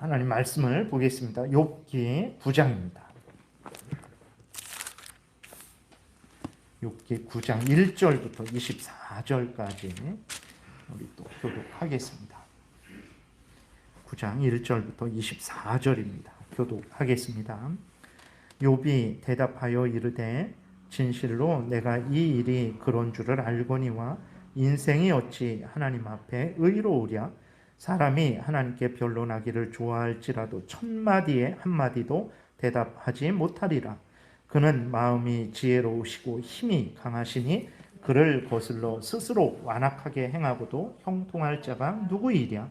하나님 말씀을 보겠습니다. 욥기 9장입니다. 욥기 9장 1절부터 24절까지 우리 또 교독하겠습니다. 9장 1절부터 24절입니다. 교독하겠습니다. 욥이 대답하여 이르되 진실로 내가 이 일이 그런 줄을 알거니와 인생이 어찌 하나님 앞에 의로우랴. 사람이 하나님께 변론하기를 좋아할지라도 천마디에 한마디도 대답하지 못하리라. 그는 마음이 지혜로우시고 힘이 강하시니 그를 거슬러 스스로 완악하게 행하고도 형통할 자가 누구이랴.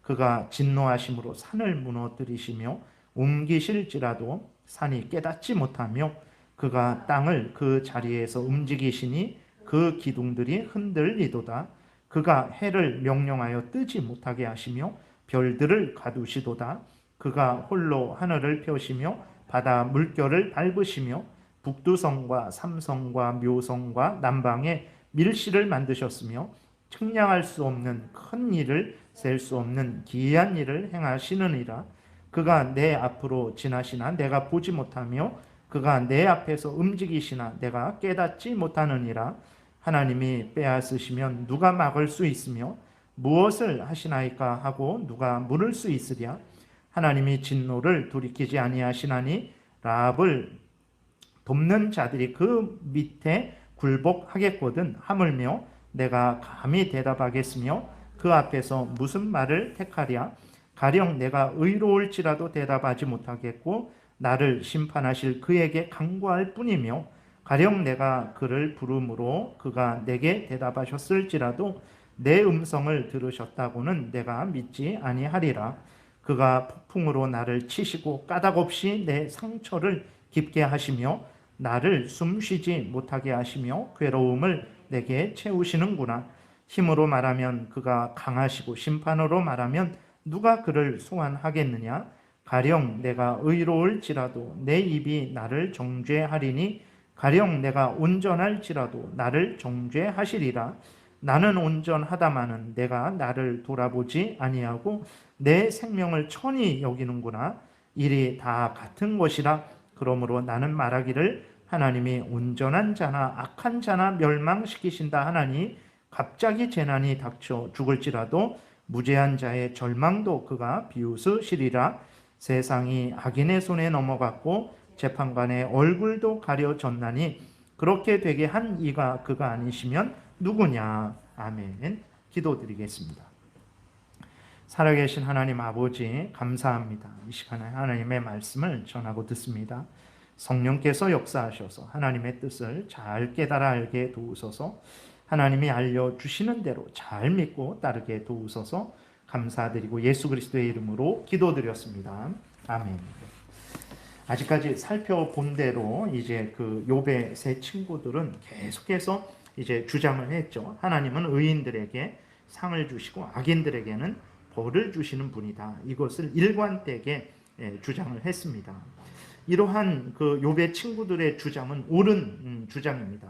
그가 진노하심으로 산을 무너뜨리시며 옮기실지라도 산이 깨닫지 못하며 그가 땅을 그 자리에서 움직이시니 그 기둥들이 흔들리도다. 그가 해를 명령하여 뜨지 못하게 하시며 별들을 가두시도다. 그가 홀로 하늘을 펴시며 바다 물결을 밟으시며 북두성과 삼성과 묘성과 남방에 밀실을 만드셨으며 측량할 수 없는 큰 일을 셀 수 없는 기이한 일을 행하시느니라. 그가 내 앞으로 지나시나 내가 보지 못하며 그가 내 앞에서 움직이시나 내가 깨닫지 못하느니라. 하나님이 빼앗으시면 누가 막을 수 있으며 무엇을 하시나이까 하고 누가 물을 수 있으랴. 하나님이 진노를 돌이키지 아니하시나니 라합을 돕는 자들이 그 밑에 굴복하겠거든. 하물며 내가 감히 대답하겠으며 그 앞에서 무슨 말을 택하랴. 가령 내가 의로울지라도 대답하지 못하겠고 나를 심판하실 그에게 간구할 뿐이며 가령 내가 그를 부름으로 그가 내게 대답하셨을지라도 내 음성을 들으셨다고는 내가 믿지 아니하리라. 그가 폭풍으로 나를 치시고 까닭없이 내 상처를 깊게 하시며 나를 숨쉬지 못하게 하시며 괴로움을 내게 채우시는구나. 힘으로 말하면 그가 강하시고 심판으로 말하면 누가 그를 소환하겠느냐. 가령 내가 의로울지라도 내 입이 나를 정죄하리니 가령 내가 온전할지라도 나를 정죄하시리라. 나는 온전하다마는 내가 나를 돌아보지 아니하고 내 생명을 천히 여기는구나. 일이 다 같은 것이라. 그러므로 나는 말하기를 하나님이 온전한 자나 악한 자나 멸망시키신다 하나니 갑자기 재난이 닥쳐 죽을지라도 무죄한 자의 절망도 그가 비웃으시리라. 세상이 악인의 손에 넘어갔고 재판관의 얼굴도 가려졌나니 그렇게 되게 한 이가 그가 아니시면 누구냐. 아멘. 기도드리겠습니다. 살아계신 하나님 아버지 감사합니다. 이 시간에 하나님의 말씀을 전하고 듣습니다. 성령께서 역사하셔서 하나님의 뜻을 잘 깨달아 알게 도우소서. 하나님이 알려주시는 대로 잘 믿고 따르게 도우소서. 감사드리고 예수 그리스도의 이름으로 기도드렸습니다. 아멘. 아직까지 살펴본 대로 이제 그 욥의 세 친구들은 계속해서 이제 주장을 했죠. 하나님은 의인들에게 상을 주시고 악인들에게는 벌을 주시는 분이다. 이것을 일관되게 주장을 했습니다. 이러한 그 욥의 친구들의 주장은 옳은 주장입니다.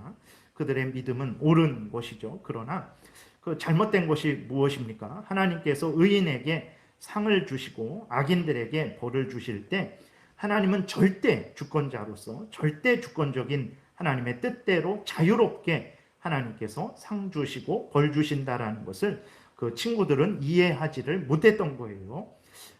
그들의 믿음은 옳은 것이죠. 그러나 그 잘못된 것이 무엇입니까? 하나님께서 의인에게 상을 주시고 악인들에게 벌을 주실 때 하나님은 절대 주권자로서 절대 주권적인 하나님의 뜻대로 자유롭게 하나님께서 상 주시고 벌 주신다라는 것을 그 친구들은 이해하지를 못했던 거예요.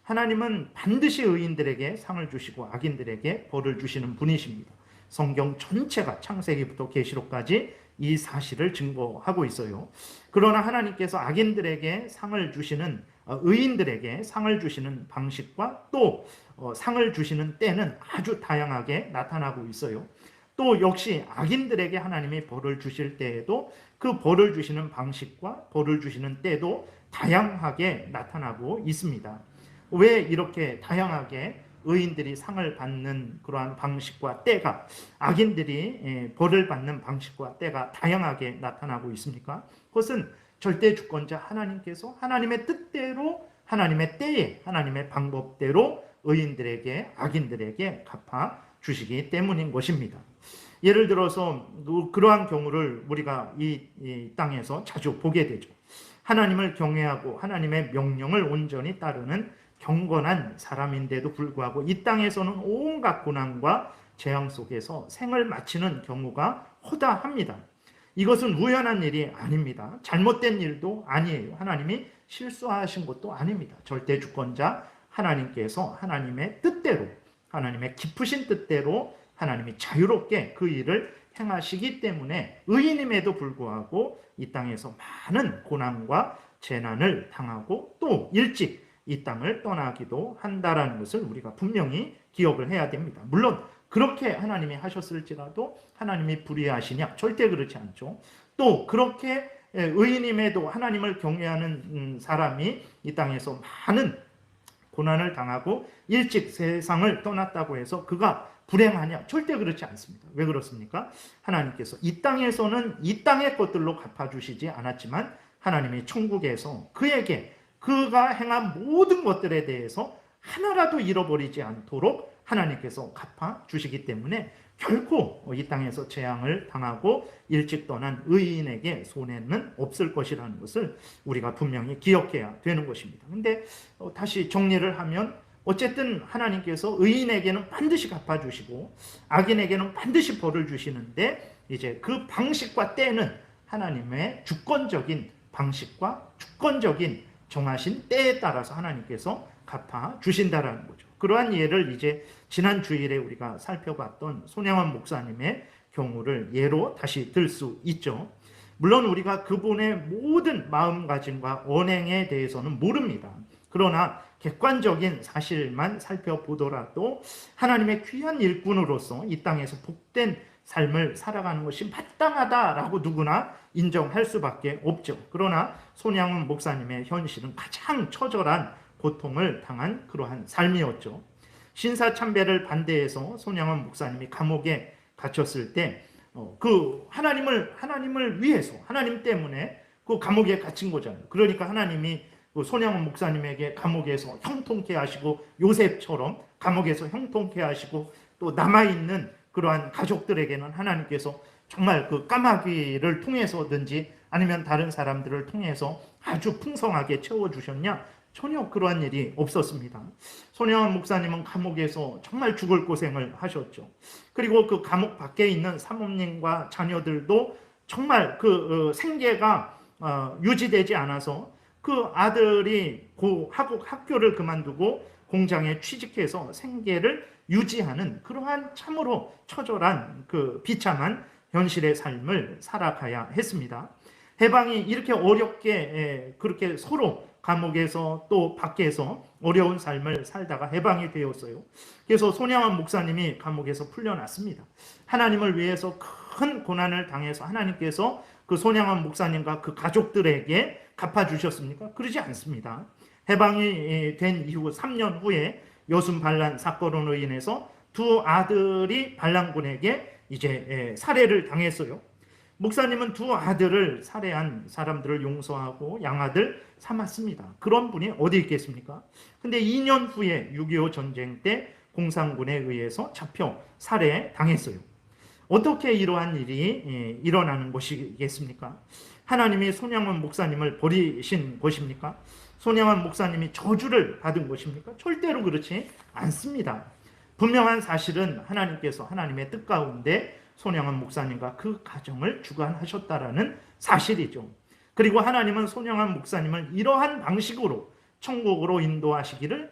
하나님은 반드시 의인들에게 상을 주시고 악인들에게 벌을 주시는 분이십니다. 성경 전체가 창세기부터 계시록까지 이 사실을 증거하고 있어요. 그러나 하나님께서 악인들에게 상을 주시는 의인들에게 상을 주시는 방식과 또 상을 주시는 때는 아주 다양하게 나타나고 있어요. 또 역시 악인들에게 하나님이 벌을 주실 때에도 그 벌을 주시는 방식과 벌을 주시는 때도 다양하게 나타나고 있습니다. 왜 이렇게 다양하게 의인들이 상을 받는 그러한 방식과 때가 악인들이 벌을 받는 방식과 때가 다양하게 나타나고 있습니까? 그것은 절대 주권자 하나님께서 하나님의 뜻대로 하나님의 때에 하나님의 방법대로 의인들에게 악인들에게 갚아 주시기 때문인 것입니다. 예를 들어서 그러한 경우를 우리가 이 땅에서 자주 보게 되죠. 하나님을 경외하고 하나님의 명령을 온전히 따르는 경건한 사람인데도 불구하고 이 땅에서는 온갖 고난과 재앙 속에서 생을 마치는 경우가 허다합니다. 이것은 우연한 일이 아닙니다. 잘못된 일도 아니에요. 하나님이 실수하신 것도 아닙니다. 절대 주권자 하나님께서 하나님의 뜻대로, 하나님의 깊으신 뜻대로 하나님이 자유롭게 그 일을 행하시기 때문에 의인임에도 불구하고 이 땅에서 많은 고난과 재난을 당하고 또 일찍 이 땅을 떠나기도 한다라는 것을 우리가 분명히 기억을 해야 됩니다. 물론 그렇게 하나님이 하셨을지라도 하나님이 불의하시냐? 절대 그렇지 않죠. 또 그렇게 의인임에도 하나님을 경외하는 사람이 이 땅에서 많은 고난을 당하고 일찍 세상을 떠났다고 해서 그가 불행하냐? 절대 그렇지 않습니다. 왜 그렇습니까? 하나님께서 이 땅에서는 이 땅의 것들로 갚아주시지 않았지만 하나님이 천국에서 그에게 그가 행한 모든 것들에 대해서 하나라도 잃어버리지 않도록 하나님께서 갚아주시기 때문에 결코 이 땅에서 재앙을 당하고 일찍 떠난 의인에게 손해는 없을 것이라는 것을 우리가 분명히 기억해야 되는 것입니다. 근데 다시 정리를 하면 어쨌든 하나님께서 의인에게는 반드시 갚아주시고 악인에게는 반드시 벌을 주시는데 이제 그 방식과 때는 하나님의 주권적인 방식과 주권적인 정하신 때에 따라서 하나님께서 갚아주신다라는 거죠. 그러한 예를 이제 지난 주일에 우리가 살펴봤던 손양원 목사님의 경우를 예로 다시 들 수 있죠. 물론 우리가 그분의 모든 마음가짐과 언행에 대해서는 모릅니다. 그러나 객관적인 사실만 살펴보더라도 하나님의 귀한 일꾼으로서 이 땅에서 복된 삶을 살아가는 것이 마땅하다라고 누구나 인정할 수밖에 없죠. 그러나 손양원 목사님의 현실은 가장 처절한 고통을 당한 그러한 삶이었죠. 신사참배를 반대해서 손양원 목사님이 감옥에 갇혔을 때 그 하나님을 위해서 하나님 때문에 그 감옥에 갇힌 거잖아요. 그러니까 하나님이 그 손양원 목사님에게 감옥에서 형통케 하시고 요셉처럼 감옥에서 형통케 하시고 또 남아있는 그러한 가족들에게는 하나님께서 정말 그 까마귀를 통해서든지 아니면 다른 사람들을 통해서 아주 풍성하게 채워주셨냐? 전혀 그러한 일이 없었습니다. 손양원 목사님은 감옥에서 정말 죽을 고생을 하셨죠. 그리고 그 감옥 밖에 있는 사모님과 자녀들도 정말 그 생계가 유지되지 않아서 그 아들이 학교를 그만두고 공장에 취직해서 생계를 유지하는 그러한 참으로 처절한 그 비참한 현실의 삶을 살아가야 했습니다. 해방이 이렇게 어렵게 그렇게 서로 감옥에서 또 밖에서 어려운 삶을 살다가 해방이 되었어요. 그래서 손양원 목사님이 감옥에서 풀려났습니다. 하나님을 위해서 큰 고난을 당해서 하나님께서 그 손양원 목사님과 그 가족들에게 갚아주셨습니까? 그러지 않습니다. 해방이 된 이후 3년 후에 여순 반란 사건으로 인해서 두 아들이 반란군에게 이제 살해를 당했어요. 목사님은 두 아들을 살해한 사람들을 용서하고 양아들 삼았습니다. 그런 분이 어디 있겠습니까? 근데 2년 후에 6.25 전쟁 때 공산군에 의해서 잡혀 살해당했어요. 어떻게 이러한 일이 일어나는 것이겠습니까? 하나님이 손양원 목사님을 버리신 것입니까? 손양원 목사님이 저주를 받은 것입니까? 절대로 그렇지 않습니다. 분명한 사실은 하나님께서 하나님의 뜻 가운데 손양원 목사님과 그 가정을 주관하셨다라는 사실이죠. 그리고 하나님은 손양원 목사님을 이러한 방식으로 천국으로 인도하시기를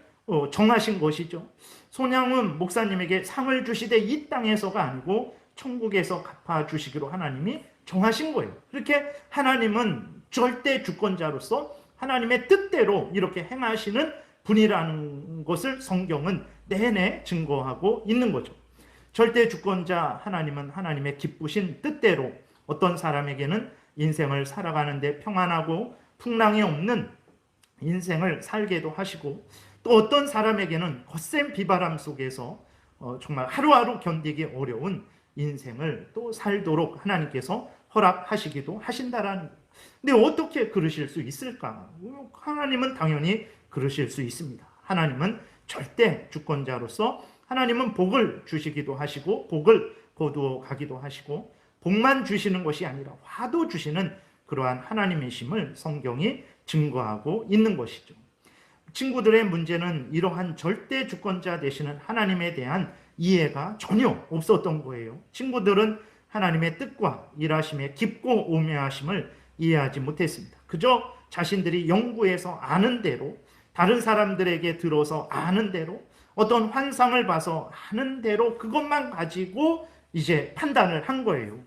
정하신 것이죠. 손양원 목사님에게 상을 주시되 이 땅에서가 아니고 천국에서 갚아주시기로 하나님이 정하신 거예요. 그렇게 하나님은 절대 주권자로서 하나님의 뜻대로 이렇게 행하시는 분이라는 것을 성경은 내내 증거하고 있는 거죠. 절대 주권자 하나님은 하나님의 기쁘신 뜻대로 어떤 사람에게는 인생을 살아가는데 평안하고 풍랑이 없는 인생을 살게도 하시고 또 어떤 사람에게는 거센 비바람 속에서 정말 하루하루 견디기 어려운 인생을 또 살도록 하나님께서 허락하시기도 하신다라는 거예요. 근데 어떻게 그러실 수 있을까? 하나님은 당연히 그러실 수 있습니다. 하나님은 절대 주권자로서 하나님은 복을 주시기도 하시고 복을 거두어 가기도 하시고 복만 주시는 것이 아니라 화도 주시는 그러한 하나님이심을 성경이 증거하고 있는 것이죠. 친구들의 문제는 이러한 절대 주권자 되시는 하나님에 대한 이해가 전혀 없었던 거예요. 친구들은 하나님의 뜻과 일하심의 깊고 오묘하심을 이해하지 못했습니다. 그저 자신들이 연구해서 아는 대로, 다른 사람들에게 들어서 아는 대로, 어떤 환상을 봐서 아는 대로 그것만 가지고 이제 판단을 한 거예요.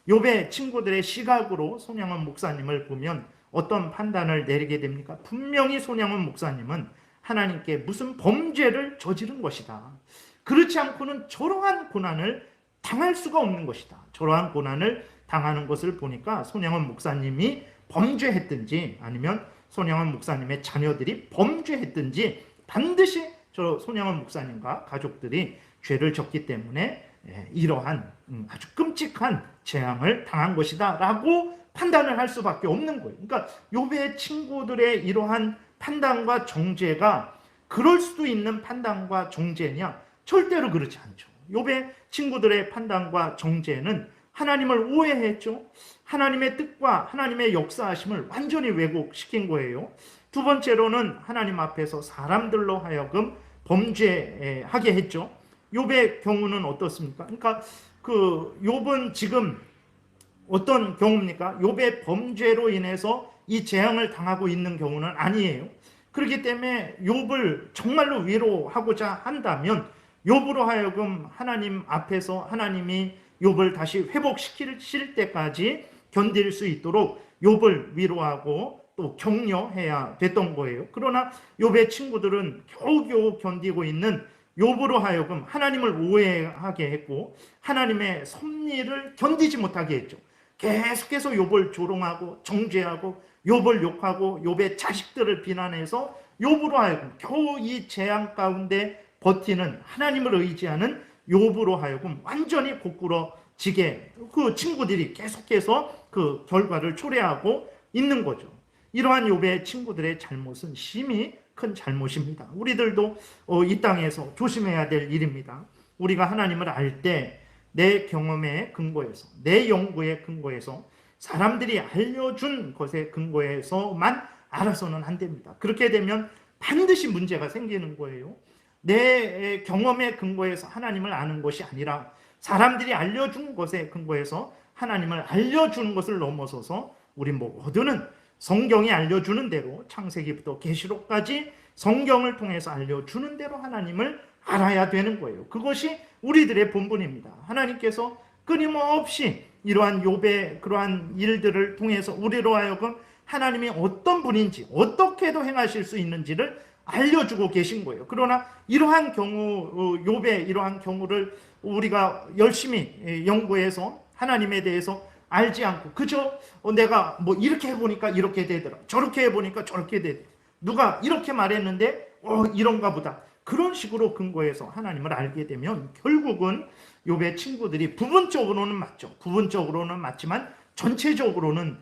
욥의 친구들의 시각으로 손양원 목사님을 보면 어떤 판단을 내리게 됩니까? 분명히 손양원 목사님은 하나님께 무슨 범죄를 저지른 것이다. 그렇지 않고는 저러한 고난을 당할 수가 없는 것이다. 저러한 고난을 당하는 것을 보니까 손양원 목사님이 범죄했든지 아니면 손양원 목사님의 자녀들이 범죄했든지 반드시 저 손양원 목사님과 가족들이 죄를 졌기 때문에 이러한 아주 끔찍한 재앙을 당한 것이다 라고 판단을 할 수밖에 없는 거예요. 그러니까 욥의 친구들의 이러한 판단과 정죄가 그럴 수도 있는 판단과 정죄냐? 절대로 그렇지 않죠. 욥의 친구들의 판단과 정죄는 하나님을 오해했죠. 하나님의 뜻과 하나님의 역사하심을 완전히 왜곡시킨 거예요. 두 번째로는 하나님 앞에서 사람들로 하여금 범죄하게 했죠. 욥의 경우는 어떻습니까? 그러니까 그 욥은 지금 어떤 경우입니까? 욥의 범죄로 인해서 이 재앙을 당하고 있는 경우는 아니에요. 그렇기 때문에 욥을 정말로 위로하고자 한다면 욥으로 하여금 하나님 앞에서 하나님이 욥을 다시 회복시킬 때까지 견딜 수 있도록 욥을 위로하고 또 격려해야 됐던 거예요. 그러나 욥의 친구들은 겨우겨우 견디고 있는 욥으로 하여금 하나님을 오해하게 했고 하나님의 섭리를 견디지 못하게 했죠. 계속해서 욥을 조롱하고 정죄하고 욥을 욕하고 욥의 자식들을 비난해서 욥으로 하여금 겨우 이 재앙 가운데 버티는 하나님을 의지하는 욥으로 하여금 완전히 고꾸러지게 그 친구들이 계속해서 그 결과를 초래하고 있는 거죠. 이러한 욥의 친구들의 잘못은 심히 큰 잘못입니다. 우리들도 이 땅에서 조심해야 될 일입니다. 우리가 하나님을 알 때 내 경험에 근거해서, 내 연구에 근거해서, 사람들이 알려준 것에 근거해서만 알아서는 안 됩니다. 그렇게 되면 반드시 문제가 생기는 거예요. 내 경험에 근거해서 하나님을 아는 것이 아니라 사람들이 알려준 것에 근거해서 하나님을 알려주는 것을 넘어서서 우리 모두는 성경이 알려주는 대로 창세기부터 계시록까지 성경을 통해서 알려주는 대로 하나님을 알아야 되는 거예요. 그것이 우리들의 본분입니다. 하나님께서 끊임없이 이러한 욥의 그러한 일들을 통해서 우리로 하여금 하나님이 어떤 분인지 어떻게도 행하실 수 있는지를 알려주고 계신 거예요. 그러나 이러한 경우, 욥의 이러한 경우를 우리가 열심히 연구해서 하나님에 대해서 알지 않고 그저 내가 뭐 이렇게 해보니까 이렇게 되더라, 저렇게 해보니까 저렇게 되더라, 누가 이렇게 말했는데 이런가 보다, 그런 식으로 근거해서 하나님을 알게 되면 결국은 욥의 친구들이 부분적으로는 맞죠. 부분적으로는 맞지만 전체적으로는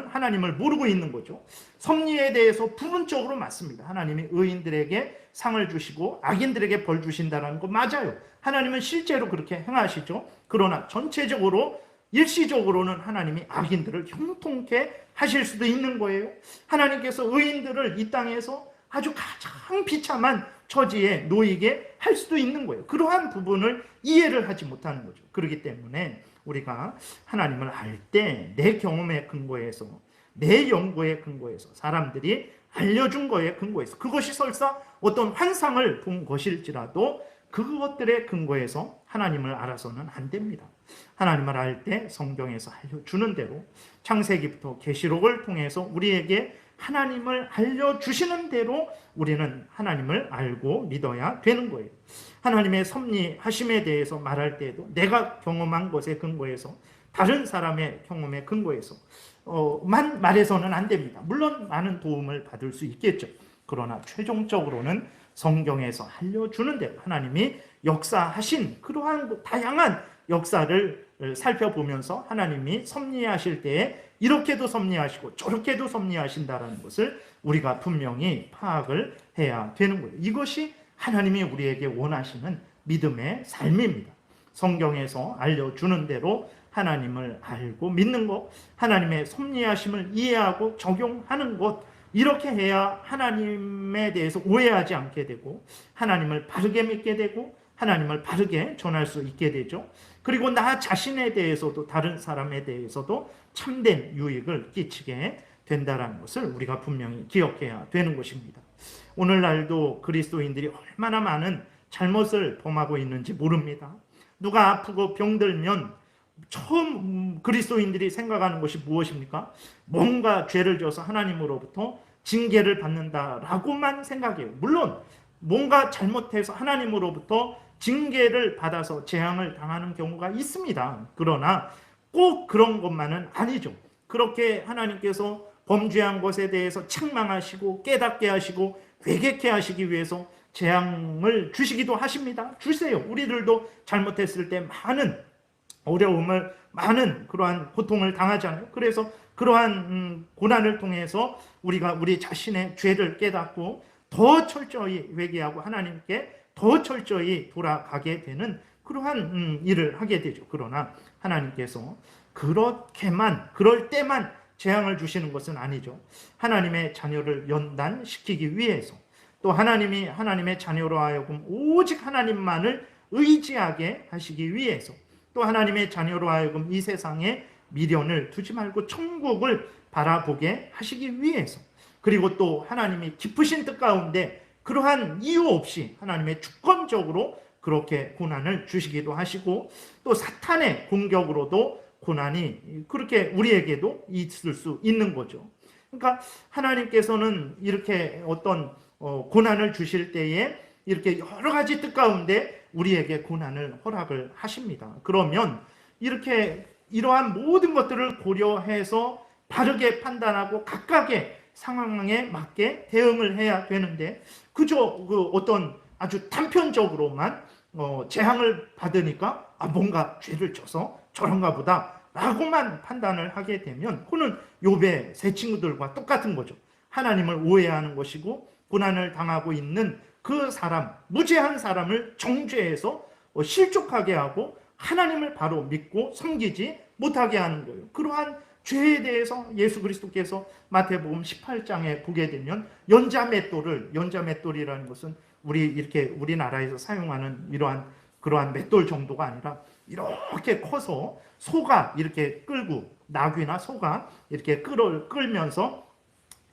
하나님을 모르고 있는 거죠. 섭리에 대해서 부분적으로 맞습니다. 하나님이 의인들에게 상을 주시고 악인들에게 벌 주신다는 거 맞아요. 하나님은 실제로 그렇게 행하시죠. 그러나 전체적으로 일시적으로는 하나님이 악인들을 형통케 하실 수도 있는 거예요. 하나님께서 의인들을 이 땅에서 아주 가장 비참한 처지에 놓이게 할 수도 있는 거예요. 그러한 부분을 이해를 하지 못하는 거죠. 그렇기 때문에 우리가 하나님을 알 때 내 경험에 근거해서, 내 연구에 근거해서, 사람들이 알려준 거에 근거해서, 그것이 설사 어떤 환상을 본 것일지라도 그것들에 근거해서 하나님을 알아서는 안 됩니다. 하나님을 알 때 성경에서 알려주는 대로 창세기부터 계시록을 통해서 우리에게 하나님을 알려주시는 대로 우리는 하나님을 알고 믿어야 되는 거예요. 하나님의 섭리하심에 대해서 말할 때에도 내가 경험한 것에 근거해서, 다른 사람의 경험에 근거해서 만 말해서는 안 됩니다. 물론 많은 도움을 받을 수 있겠죠. 그러나 최종적으로는 성경에서 알려주는 대로 하나님이 역사하신 그러한 다양한 역사를 살펴보면서 하나님이 섭리하실 때에 이렇게도 섭리하시고 저렇게도 섭리하신다는 것을 우리가 분명히 파악을 해야 되는 거예요. 이것이 하나님이 우리에게 원하시는 믿음의 삶입니다. 성경에서 알려주는 대로 하나님을 알고 믿는 것, 하나님의 섭리하심을 이해하고 적용하는 것, 이렇게 해야 하나님에 대해서 오해하지 않게 되고 하나님을 바르게 믿게 되고 하나님을 바르게 전할 수 있게 되죠. 그리고 나 자신에 대해서도 다른 사람에 대해서도 참된 유익을 끼치게 된다는 것을 우리가 분명히 기억해야 되는 것입니다. 오늘날도 그리스도인들이 얼마나 많은 잘못을 범하고 있는지 모릅니다. 누가 아프고 병들면 처음 그리스도인들이 생각하는 것이 무엇입니까? 뭔가 죄를 져서 하나님으로부터 징계를 받는다라고만 생각해요. 물론 뭔가 잘못해서 하나님으로부터 징계를 받아서 재앙을 당하는 경우가 있습니다. 그러나 꼭 그런 것만은 아니죠. 그렇게 하나님께서 범죄한 것에 대해서 책망하시고 깨닫게 하시고 회개케 하시기 위해서 재앙을 주시기도 하십니다. 주세요. 우리들도 잘못했을 때 많은 어려움을, 많은 그러한 고통을 당하잖아요. 그래서 그러한 고난을 통해서 우리가 우리 자신의 죄를 깨닫고 더 철저히 회개하고 하나님께 더 철저히 돌아가게 되는 그러한 일을 하게 되죠. 그러나 하나님께서 그렇게만, 그럴 때만 재앙을 주시는 것은 아니죠. 하나님의 자녀를 연단시키기 위해서, 또 하나님이 하나님의 자녀로 하여금 오직 하나님만을 의지하게 하시기 위해서, 또 하나님의 자녀로 하여금 이 세상에 미련을 두지 말고 천국을 바라보게 하시기 위해서, 그리고 또 하나님이 기쁘신 뜻 가운데 그러한 이유 없이 하나님의 주권적으로 그렇게 고난을 주시기도 하시고, 또 사탄의 공격으로도 고난이 그렇게 우리에게도 있을 수 있는 거죠. 그러니까 하나님께서는 이렇게 어떤 고난을 주실 때에 이렇게 여러 가지 뜻 가운데 우리에게 고난을 허락을 하십니다. 그러면 이렇게 이러한 모든 것들을 고려해서 바르게 판단하고 각각의 상황에 맞게 대응을 해야 되는데, 그저 그 어떤 아주 단편적으로만 재앙을 받으니까 뭔가 죄를 져서 저런가 보다 라고만 판단을 하게 되면 그는 욥의 세 친구들과 똑같은 거죠. 하나님을 오해하는 것이고 고난을 당하고 있는 그 사람, 무죄한 사람을 정죄해서 실족하게 하고 하나님을 바로 믿고 섬기지 못하게 하는 거예요. 그러한 죄에 대해서 예수 그리스도께서 마태복음 18장에 보게 되면 연자맷돌이라는 것은 이렇게 우리나라에서 사용하는 그러한 맷돌 정도가 아니라 이렇게 커서 소가 이렇게 끌고, 나귀나 소가 이렇게 끌면서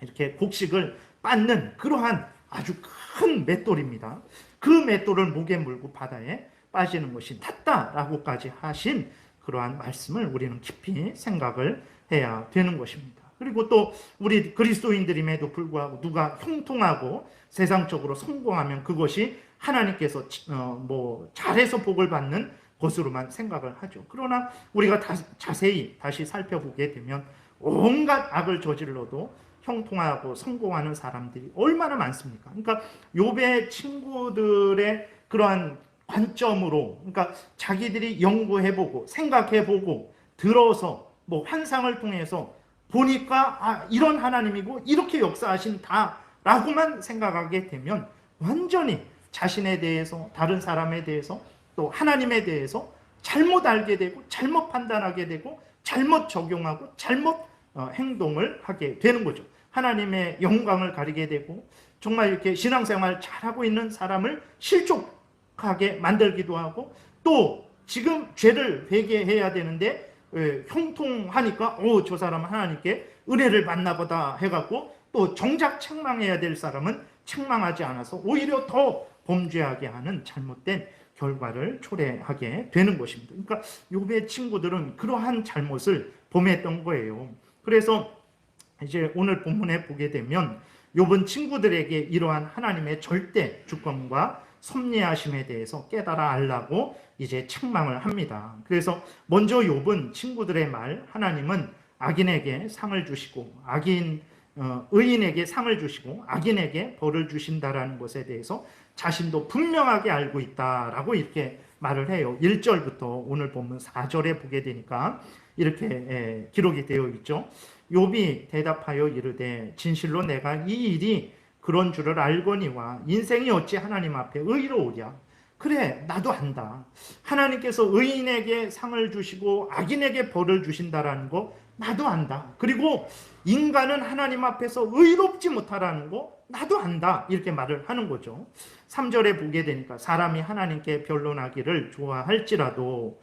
이렇게 곡식을 빻는 그러한 아주 큰 맷돌입니다. 그 맷돌을 목에 물고 바다에 빠지는 것이 낫다라고까지 하신 그러한 말씀을 우리는 깊이 생각을 해야 되는 것입니다. 그리고 또 우리 그리스도인들임에도 불구하고 누가 형통하고 세상적으로 성공하면 그것이 하나님께서 잘해서 복을 받는 것으로만 생각을 하죠. 그러나 우리가 자세히 다시 살펴보게 되면 온갖 악을 저질러도 형통하고 성공하는 사람들이 얼마나 많습니까? 그러니까 욥의 친구들의 그러한 관점으로, 그러니까 자기들이 연구해보고 생각해보고 들어서 환상을 통해서 보니까 이런 하나님이고 이렇게 역사하신다라고만 생각하게 되면 완전히 자신에 대해서, 다른 사람에 대해서, 또 하나님에 대해서 잘못 알게 되고 잘못 판단하게 되고 잘못 적용하고 잘못 행동을 하게 되는 거죠. 하나님의 영광을 가리게 되고 정말 이렇게 신앙생활 잘하고 있는 사람을 실족하게 만들기도 하고, 또 지금 죄를 회개해야 되는데 형통하니까 저 사람은 하나님께 은혜를 받나 보다 해갖고 또 정작 책망해야 될 사람은 책망하지 않아서 오히려 더 범죄하게 하는 잘못된 결과를 초래하게 되는 것입니다. 그러니까 욥의 친구들은 그러한 잘못을 범했던 거예요. 그래서 이제 오늘 본문에 보게 되면 욥은 친구들에게 이러한 하나님의 절대 주권과 섭리하심에 대해서 깨달아 알라고 이제 책망을 합니다. 그래서 먼저 욥은 친구들의 말, 하나님은 악인에게 상을 주시고 의인에게 상을 주시고 악인에게 벌을 주신다라는 것에 대해서 자신도 분명하게 알고 있다라고 이렇게 말을 해요. 1절부터 오늘 본문 4절에 보게 되니까 이렇게 기록이 되어 있죠. 욥이 대답하여 이르되 진실로 내가 이 일이 그런 줄을 알거니와 인생이 어찌 하나님 앞에 의로우랴. 그래, 나도 안다. 하나님께서 의인에게 상을 주시고 악인에게 벌을 주신다라는 거 나도 안다. 그리고 인간은 하나님 앞에서 의롭지 못하라는 거 나도 안다. 이렇게 말을 하는 거죠. 3절에 보게 되니까 사람이 하나님께 변론하기를 좋아할지라도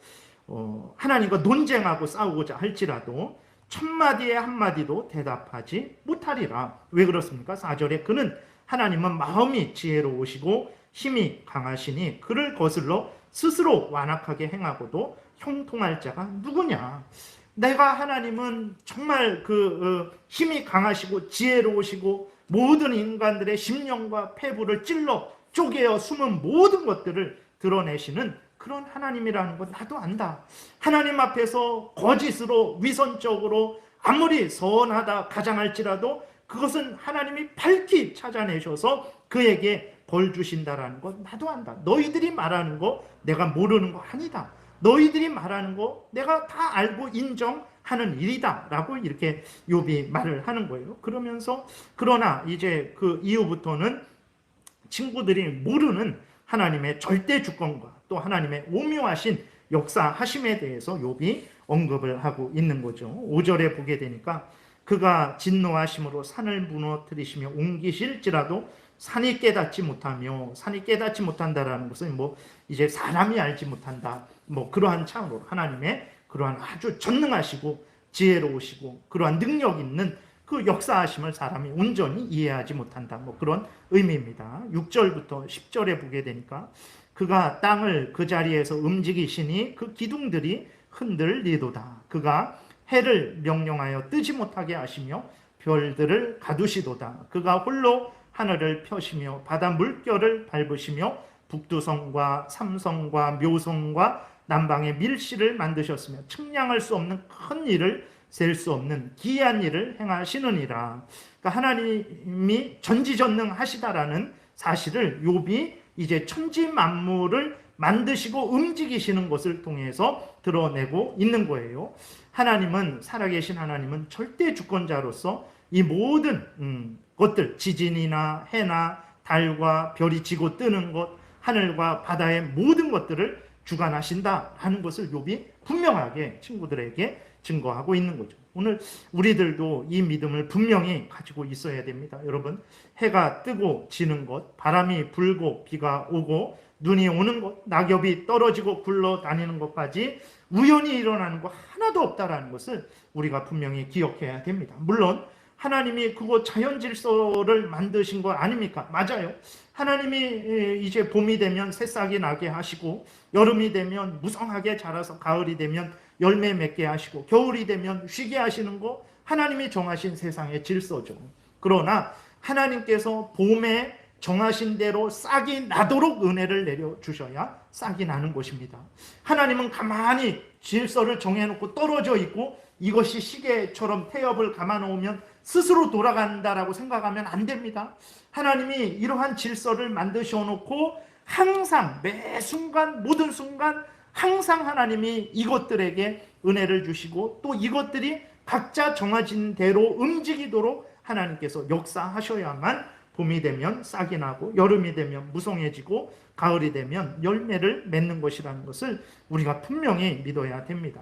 하나님과 논쟁하고 싸우고자 할지라도 첫마디에 한마디도 대답하지 못하리라. 왜 그렇습니까? 4절에 그는 하나님은 마음이 지혜로우시고 힘이 강하시니 그를 거슬러 스스로 완악하게 행하고도 형통할 자가 누구냐. 내가 하나님은 정말 힘이 강하시고 지혜로우시고 모든 인간들의 심령과 폐부를 찔러 쪼개어 숨은 모든 것들을 드러내시는 그런 하나님이라는 것 나도 안다. 하나님 앞에서 거짓으로 위선적으로 아무리 선하다 가장할지라도 그것은 하나님이 밝히 찾아내셔서 그에게 벌 주신다라는 것 나도 안다. 너희들이 말하는 거 내가 모르는 거 아니다. 너희들이 말하는 거 내가 다 알고 인정하는 일이다 라고 이렇게 욥이 말을 하는 거예요. 그러면서 그러나 이제 그 이후부터는 친구들이 모르는 하나님의 절대 주권과 또 하나님의 오묘하신 역사하심에 대해서 욥이 언급을 하고 있는 거죠. 5절에 보게 되니까 그가 진노하심으로 산을 무너뜨리시며 옮기실지라도 산이 깨닫지 못하며, 산이 깨닫지 못한다라는 것은 이제 사람이 알지 못한다, 그러한 차원으로 하나님의 그러한 아주 전능하시고 지혜로우시고 그러한 능력 있는 그 역사하심을 사람이 온전히 이해하지 못한다, 그런 의미입니다. 6절부터 10절에 보게 되니까 그가 땅을 그 자리에서 움직이시니 그 기둥들이 흔들리도다. 그가 해를 명령하여 뜨지 못하게 하시며 별들을 가두시도다. 그가 홀로 하늘을 펴시며 바다 물결을 밟으시며 북두성과 삼성과 묘성과 남방의 밀실을 만드셨으며 측량할 수 없는 큰 일을 셀 수 없는 기이한 일을 행하시느니라. 그러니까 하나님이 전지전능하시다라는 사실을 욥이 이제 천지 만물을 만드시고 움직이시는 것을 통해서 드러내고 있는 거예요. 하나님은, 살아계신 하나님은 절대 주권자로서 이 모든 것들, 지진이나 해나 달과 별이 지고 뜨는 것, 하늘과 바다의 모든 것들을 주관하신다라는 것을 욥이 분명하게 친구들에게 증거하고 있는 거죠. 오늘 우리들도 이 믿음을 분명히 가지고 있어야 됩니다. 여러분, 해가 뜨고 지는 것, 바람이 불고 비가 오고 눈이 오는 것, 낙엽이 떨어지고 굴러다니는 것까지 우연히 일어나는 거 하나도 없다라는 것을 우리가 분명히 기억해야 됩니다. 물론 하나님이 그거 자연 질서를 만드신 거 아닙니까? 맞아요. 하나님이 이제 봄이 되면 새싹이 나게 하시고, 여름이 되면 무성하게 자라서 가을이 되면 열매 맺게 하시고, 겨울이 되면 쉬게 하시는 거 하나님이 정하신 세상의 질서죠. 그러나 하나님께서 봄에 정하신 대로 싹이 나도록 은혜를 내려주셔야 싹이 나는 것입니다. 하나님은 가만히 질서를 정해놓고 떨어져 있고 이것이 시계처럼 태엽을 감아놓으면 스스로 돌아간다라고 생각하면 안 됩니다. 하나님이 이러한 질서를 만드셔 놓고 항상 매 순간 모든 순간 항상 하나님이 이것들에게 은혜를 주시고 또 이것들이 각자 정해진 대로 움직이도록 하나님께서 역사하셔야만 봄이 되면 싹이 나고 여름이 되면 무성해지고 가을이 되면 열매를 맺는 것이라는 것을 우리가 분명히 믿어야 됩니다.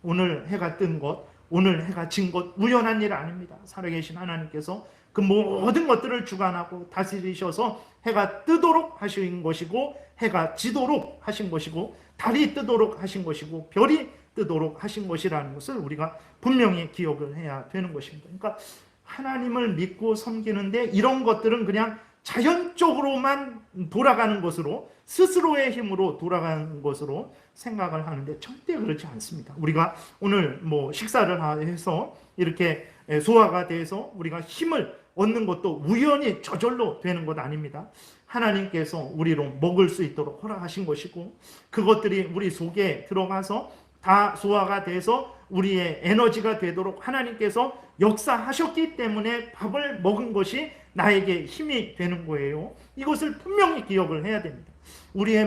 오늘 해가 뜬 것, 오늘 해가 진 것 우연한 일 아닙니다. 살아계신 하나님께서 그 모든 것들을 주관하고 다스리셔서 해가 뜨도록 하신 것이고 해가 지도록 하신 것이고 달이 뜨도록 하신 것이고 별이 뜨도록 하신 것이라는 것을 우리가 분명히 기억을 해야 되는 것입니다. 그러니까 하나님을 믿고 섬기는데 이런 것들은 그냥 자연적으로만 돌아가는 것으로, 스스로의 힘으로 돌아가는 것으로 생각을 하는데 절대 그렇지 않습니다. 우리가 오늘 식사를 해서 이렇게 소화가 돼서 우리가 힘을 얻는 것도 우연히 저절로 되는 것 아닙니다. 하나님께서 우리로 먹을 수 있도록 허락하신 것이고 그것들이 우리 속에 들어가서 다 소화가 돼서 우리의 에너지가 되도록 하나님께서 역사하셨기 때문에 밥을 먹은 것이 나에게 힘이 되는 거예요. 이것을 분명히 기억을 해야 됩니다. 우리의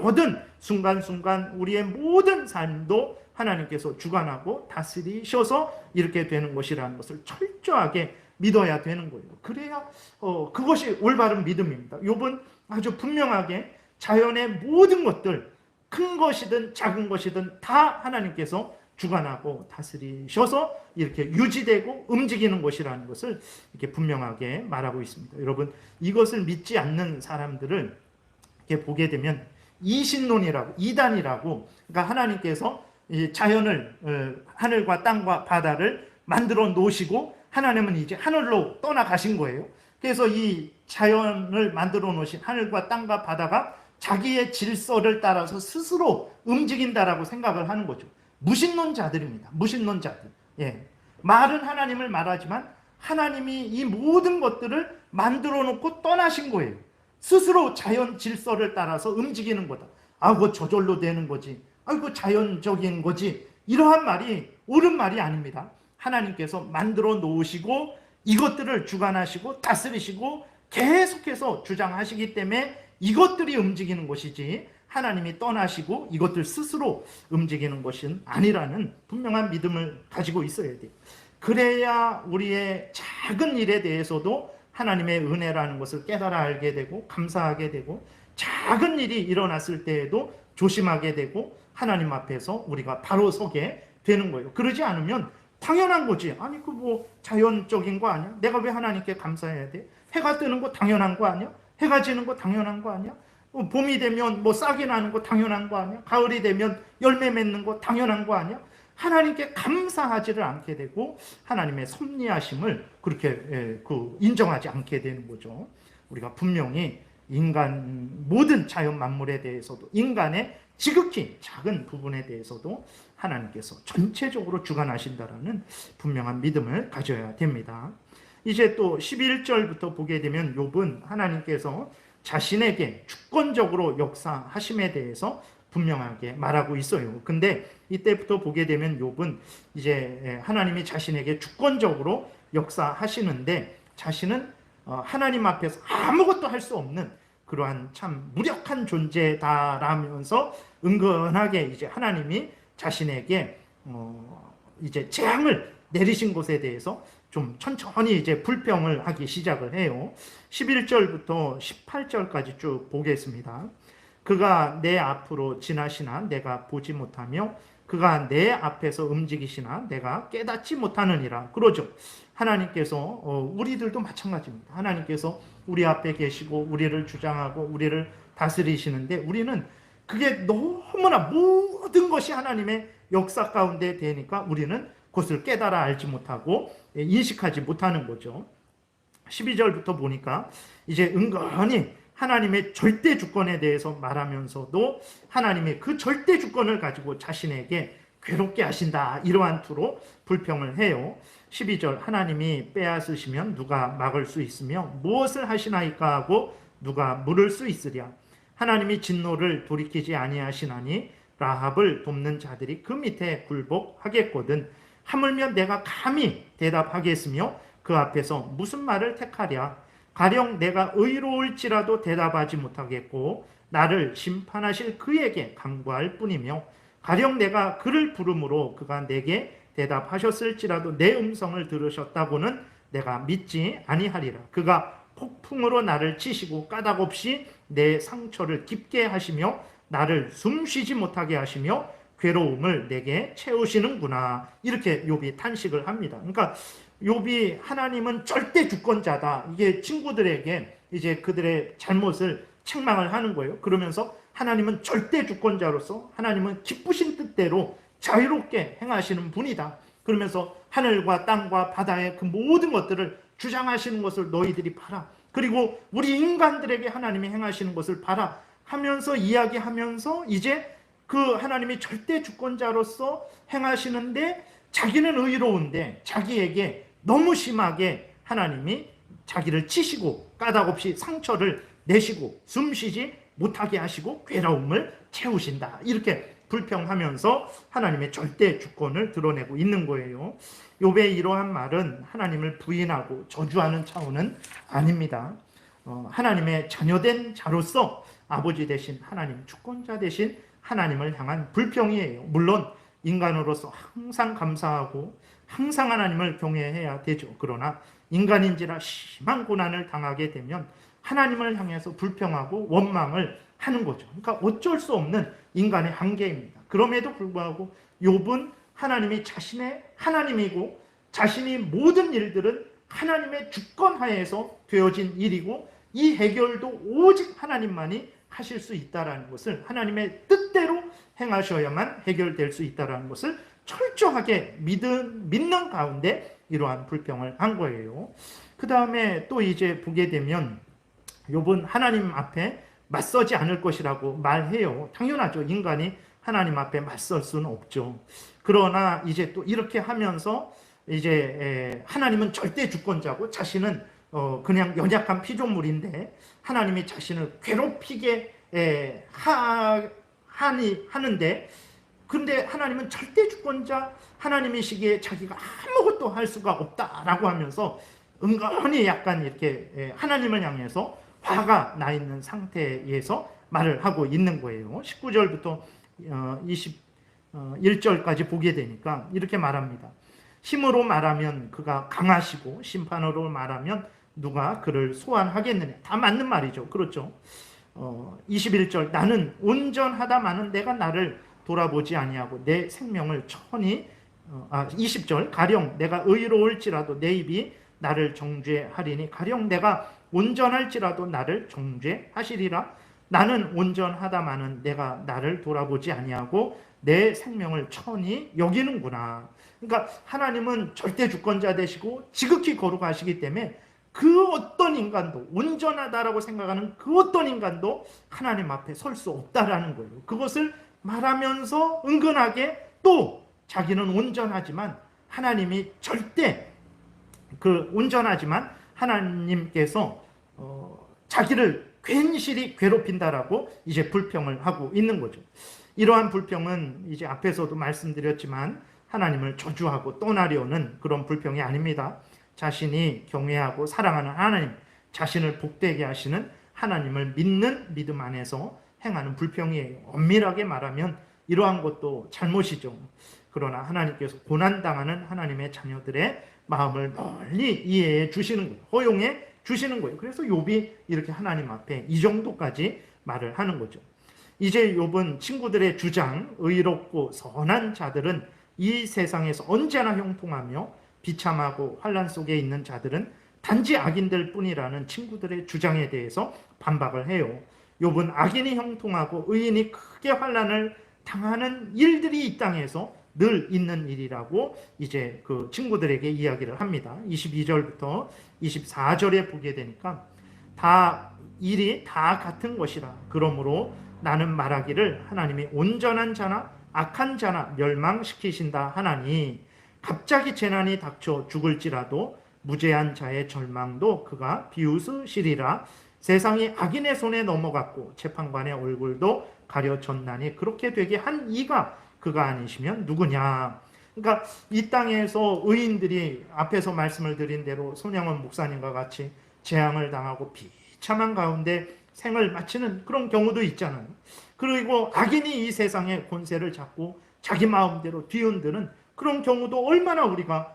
모든 순간순간 우리의 모든 삶도 하나님께서 주관하고 다스리셔서 이렇게 되는 것이라는 것을 철저하게 믿어야 되는 거예요. 그래야 그것이 올바른 믿음입니다. 욥은 아주 분명하게 자연의 모든 것들, 큰 것이든 작은 것이든 다 하나님께서 주관하고 다스리셔서 이렇게 유지되고 움직이는 것이라는 것을 이렇게 분명하게 말하고 있습니다. 여러분, 이것을 믿지 않는 사람들을 이렇게 보게 되면 이신론이라고, 이단이라고, 그러니까 하나님께서 자연을, 하늘과 땅과 바다를 만들어 놓으시고 하나님은 이제 하늘로 떠나가신 거예요. 그래서 이 자연을 만들어 놓으신 하늘과 땅과 바다가 자기의 질서를 따라서 스스로 움직인다라고 생각을 하는 거죠. 무신론자들입니다. 무신론자들. 예. 말은 하나님을 말하지만 하나님이 이 모든 것들을 만들어 놓고 떠나신 거예요. 스스로 자연 질서를 따라서 움직이는 거다. 아, 그거 저절로 되는 거지. 아, 그거 자연적인 거지. 이러한 말이 옳은 말이 아닙니다. 하나님께서 만들어 놓으시고 이것들을 주관하시고 다스리시고 계속해서 주장하시기 때문에 이것들이 움직이는 것이지 하나님이 떠나시고 이것들 스스로 움직이는 것은 아니라는 분명한 믿음을 가지고 있어야 돼요. 그래야 우리의 작은 일에 대해서도 하나님의 은혜라는 것을 깨달아 알게 되고 감사하게 되고 작은 일이 일어났을 때에도 조심하게 되고 하나님 앞에서 우리가 바로 서게 되는 거예요. 그러지 않으면 당연한 거지. 아니, 그 뭐 자연적인 거 아니야? 내가 왜 하나님께 감사해야 돼? 해가 뜨는 거 당연한 거 아니야? 해가 지는 거 당연한 거 아니야? 봄이 되면 뭐 싹이 나는 거 당연한 거 아니야? 가을이 되면 열매 맺는 거 당연한 거 아니야? 하나님께 감사하지를 않게 되고 하나님의 섭리하심을 그렇게 인정하지 않게 되는 거죠. 우리가 분명히 인간 모든 자연 만물에 대해서도 인간의 지극히 작은 부분에 대해서도 하나님께서 전체적으로 주관하신다라는 분명한 믿음을 가져야 됩니다. 이제 또 11절부터 보게 되면 욥은 하나님께서 자신에게 주권적으로 역사하심에 대해서 분명하게 말하고 있어요. 근데 이때부터 보게 되면 욥은 이제 하나님이 자신에게 주권적으로 역사하시는데 자신은 하나님 앞에서 아무것도 할 수 없는 그러한 참 무력한 존재다라면서 은근하게 이제 하나님이 자신에게 이제 재앙을 내리신 것에 대해서 좀 천천히 이제 불평을 하기 시작을 해요. 11절부터 18절까지 쭉 보겠습니다. 그가 내 앞으로 지나시나 내가 보지 못하며 그가 내 앞에서 움직이시나 내가 깨닫지 못하느니라. 그러죠. 하나님께서 우리들도 마찬가지입니다. 하나님께서 우리 앞에 계시고 우리를 주장하고 우리를 다스리시는데 우리는 그게 너무나 모든 것이 하나님의 역사 가운데 되니까 우리는 그것을 깨달아 알지 못하고 인식하지 못하는 거죠. 12절부터 보니까 이제 은근히 하나님의 절대 주권에 대해서 말하면서도 하나님의 그 절대 주권을 가지고 자신에게 괴롭게 하신다 이러한 투로 불평을 해요. 12절 하나님이 빼앗으시면 누가 막을 수 있으며 무엇을 하시나이까 하고 누가 물을 수 있으랴. 하나님이 진노를 돌이키지 아니하시나니 라합을 돕는 자들이 그 밑에 굴복하겠거든. 하물며 내가 감히 대답하겠으며 그 앞에서 무슨 말을 택하랴. 가령 내가 의로울지라도 대답하지 못하겠고 나를 심판하실 그에게 간구할 뿐이며 가령 내가 그를 부름으로 그가 내게 대답하셨을지라도 내 음성을 들으셨다고는 내가 믿지 아니하리라. 그가 폭풍으로 나를 치시고 까닭없이 내 상처를 깊게 하시며 나를 숨쉬지 못하게 하시며 괴로움을 내게 채우시는구나. 이렇게 욥이 탄식을 합니다. 그러니까 욥이 하나님은 절대 주권자다. 이게 친구들에게 이제 그들의 잘못을 책망을 하는 거예요. 그러면서 하나님은 절대 주권자로서 하나님은 기쁘신 뜻대로 자유롭게 행하시는 분이다. 그러면서 하늘과 땅과 바다의 그 모든 것들을 주장하시는 것을 너희들이 봐라. 그리고 우리 인간들에게 하나님이 행하시는 것을 봐라 하면서 이야기하면서 이제 그 하나님이 절대 주권자로서 행하시는데 자기는 의로운데 자기에게 너무 심하게 하나님이 자기를 치시고 까닭없이 상처를 내시고 숨쉬지 못하게 하시고 괴로움을 채우신다. 이렇게 불평하면서 하나님의 절대 주권을 드러내고 있는 거예요. 욥의 이러한 말은 하나님을 부인하고 저주하는 차원은 아닙니다. 하나님의 자녀된 자로서 아버지 되신 하나님, 주권자 되신 하나님을 향한 불평이에요. 물론 인간으로서 항상 감사하고 항상 하나님을 경외해야 되죠. 그러나 인간인지라 심한 고난을 당하게 되면 하나님을 향해서 불평하고 원망을 하는 거죠. 그러니까 어쩔 수 없는 인간의 한계입니다. 그럼에도 불구하고 욥은 하나님이 자신의 하나님이고 자신이 모든 일들은 하나님의 주권 하에서 되어진 일이고 이 해결도 오직 하나님만이 하실 수 있다는 것을, 하나님의 뜻대로 행하셔야만 해결될 수 있다는 것을 철저하게 믿는 가운데 이러한 불평을 한 거예요. 그 다음에 또 이제 보게 되면 욥은 하나님 앞에 맞서지 않을 것이라고 말해요. 당연하죠. 인간이 하나님 앞에 맞설 수는 없죠. 그러나 이제 또 이렇게 하면서 이제 하나님은 절대 주권자고 자신은 그냥 연약한 피조물인데 하나님이 자신을 괴롭히게 하는데, 근데 하나님은 절대 주권자 하나님이시기에 자기가 아무것도 할 수가 없다라고 하면서 은근히 약간 이렇게 하나님을 향해서 화가 나 있는 상태에서 말을 하고 있는 거예요. 19절부터 21절까지 보게 되니까 이렇게 말합니다. 힘으로 말하면 그가 강하시고 심판으로 말하면 누가 그를 소환하겠느냐. 다 맞는 말이죠. 그렇죠. 21절 나는 온전하다마는 내가 나를 돌아보지 아니하고 내 생명을 천히 20절 가령 내가 의로울지라도 내 입이 나를 정죄하리니 가령 내가 온전할지라도 나를 정죄하시리라. 나는 온전하다마는 내가 나를 돌아보지 아니하고 내 생명을 천히 여기는구나. 그러니까 하나님은 절대 주권자 되시고 지극히 거룩하시기 때문에 그 어떤 인간도, 온전하다라고 생각하는 그 어떤 인간도 하나님 앞에 설 수 없다라는 거예요. 그것을 말하면서 은근하게 또 자기는 온전하지만 하나님이 절대 온전하지만 하나님께서 자기를 괜시리 괴롭힌다라고 이제 불평을 하고 있는 거죠. 이러한 불평은 이제 앞에서도 말씀드렸지만 하나님을 저주하고 떠나려는 그런 불평이 아닙니다. 자신이 경외하고 사랑하는 하나님, 자신을 복되게 하시는 하나님을 믿는 믿음 안에서 행하는 불평이에요. 엄밀하게 말하면 이러한 것도 잘못이죠. 그러나 하나님께서 고난당하는 하나님의 자녀들의 마음을 널리 이해해 주시는 거예요. 허용해 주시는 거예요. 그래서 욥이 이렇게 하나님 앞에 이 정도까지 말을 하는 거죠. 이제 욥은 친구들의 주장, 의롭고 선한 자들은 이 세상에서 언제나 형통하며 비참하고 환난 속에 있는 자들은 단지 악인들 뿐이라는 친구들의 주장에 대해서 반박을 해요. 욥은 악인이 형통하고 의인이 크게 환난을 당하는 일들이 이 땅에서 늘 있는 일이라고 이제 그 친구들에게 이야기를 합니다. 22절부터 24절에 보게 되니까 일이 다 같은 것이라. 그러므로 나는 말하기를 하나님이 온전한 자나 악한 자나 멸망시키신다 하나니 갑자기 재난이 닥쳐 죽을지라도 무죄한 자의 절망도 그가 비웃으시리라. 세상이 악인의 손에 넘어갔고 재판관의 얼굴도 가려졌나니 그렇게 되게 한 이가 그가 아니시면 누구냐. 그러니까 이 땅에서 의인들이 앞에서 말씀을 드린 대로 손양원 목사님과 같이 재앙을 당하고 비참한 가운데 생을 마치는 그런 경우도 있잖아요. 그리고 악인이 이 세상의 권세를 잡고 자기 마음대로 뒤흔드는 그런 경우도 얼마나 우리가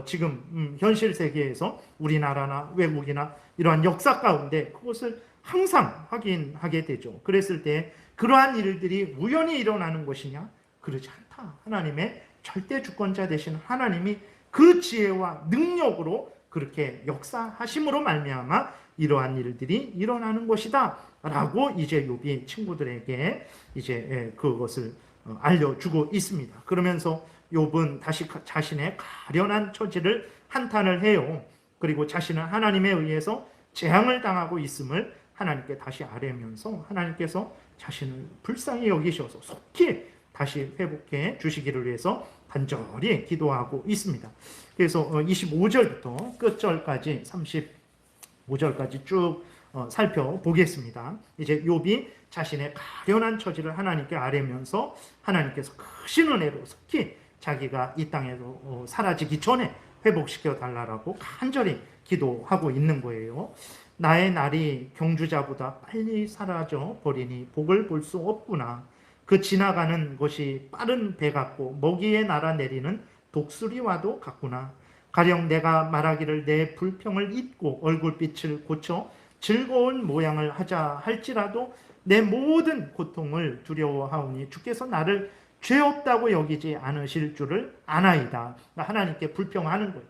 지금 현실 세계에서 우리나라나 외국이나 이러한 역사 가운데 그것을 항상 확인하게 되죠. 그랬을 때 그러한 일들이 우연히 일어나는 것이냐? 그렇지 않다. 하나님의 절대 주권자 되신 하나님이 그 지혜와 능력으로 그렇게 역사하심으로 말미암아 이러한 일들이 일어나는 것이다 라고 이제 욥이 친구들에게 이제 그것을 알려주고 있습니다. 그러면서 욥은 다시 자신의 가련한 처지를 한탄을 해요. 그리고 자신은 하나님에 의해서 재앙을 당하고 있음을 하나님께 다시 아뢰면서 하나님께서 자신을 불쌍히 여기셔서 속히 다시 회복해 주시기를 위해서 간절히 기도하고 있습니다. 그래서 25절부터 끝절까지 35절까지 쭉 살펴보겠습니다. 이제 욥이 자신의 가련한 처지를 하나님께 아뢰면서 하나님께서 크신 은혜로 속히 자기가 이 땅에서 사라지기 전에 회복시켜 달라고 간절히 기도하고 있는 거예요. 나의 날이 경주자보다 빨리 사라져 버리니 복을 볼 수 없구나. 그 지나가는 것이 빠른 배 같고 먹이에 날아내리는 독수리와도 같구나. 가령 내가 말하기를 내 불평을 잊고 얼굴빛을 고쳐 즐거운 모양을 하자 할지라도 내 모든 고통을 두려워하오니 주께서 나를 죄 없다고 여기지 않으실 줄을 아나이다. 하나님께 불평하는 거예요.